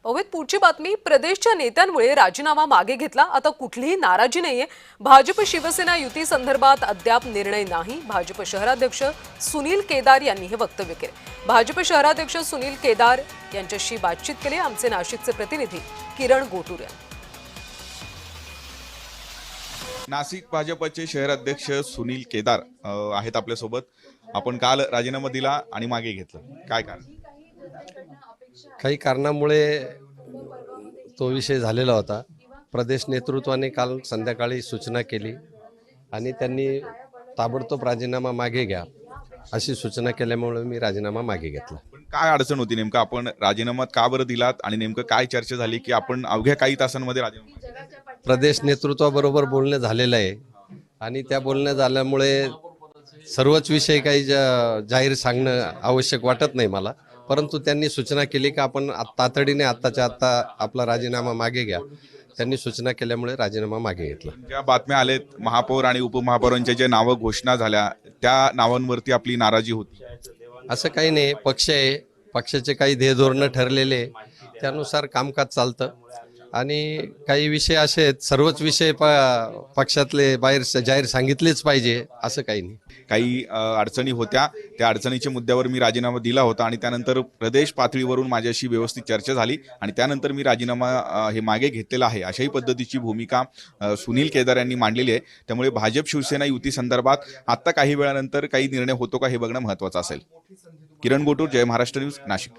अवेत पुढची बातमी, प्रदेशच्या नेत्यांमुळे राजीनामा मागे घेतला, आता कुठलीही नाराजी नाहीये। भाजप शिवसेना युती संदर्भात अद्याप निर्णय नाही। भाजप शहराध्यक्ष सुनील केदार यांनी हे वक्तव्य केले। भाजप शहराध्यक्ष सुनील केदार यांच्याशी बातचीत केली आमचे नाशिकचे प्रतिनिधी किरण गोटूर यांनी। नाशिक भाजपचे शहराध्यक्ष सुनील केदार आहेत आपल्या सोबत। आपण काल राजीनामा दिला आणि मागे घेतलं, काय कारण? काही कारणामुळे तो विषय झालेला होता। प्रदेश नेतृत्वाने काल संध्याकाळी सूचना केली आणि त्यांनी ताबडतोब राजीनामा मागे घ्या अशी सूचना केल्यामुळे मी राजीनामा मागे घेतला। पण काय अडचण होती नेमका, आपण राजीनामा का बरं दिलात आणि नेमकं काय चर्चा झाली की आपण अवघ्या काही तासांमध्ये राजीनामा? प्रदेश नेतृत्वाबरोबर बोलणे झालेलं आहे आणि त्या बोलण्या झाल्यामुळे सर्वच विषय काही जाहीर सांगणं आवश्यक वाटत नाही मला, परंतु त्यांनी सूचना केली की आपण तातडीने आत्ताच्या आत्ता आपला राजीनामा मागे घ्या। त्यांनी सूचना केल्यामुळे राजीनामा मागे घेतला। ज्या बातम्या आलेत महापौर आणि उपमहापौरांच्या जे नावं घोषणा झाल्या त्या नावांवरती आपली नाराजी होती? असं काही नाही, पक्ष आहे, पक्षाचे काही ध्येयधोरणं ठरलेले त्यानुसार कामकाज चालतं आणि काही विषय असे आहेत, सर्वच विषय पक्षातले बाहेर जाहीर सांगितलेच पाहिजे असं काही नाही। काही अडचणी होत्या, त्या अडचणीच्या मुद्द्यावर मी राजीनामा दिला होता आणि त्यानंतर प्रदेश पातळीवरून माझ्याशी व्यवस्थित चर्चा झाली आणि त्यानंतर मी राजीनामा हे मागे घेतलेला आहे, अशाही पद्धतीची भूमिका सुनील केदार यांनी मांडलेली आहे। त्यामुळे भाजप शिवसेना युती संदर्भात आता काही वेळानंतर काही निर्णय होतो का हे बघणं महत्त्वाचं असेल। किरण गोटूर, जय महाराष्ट्र न्यूज, नाशिक।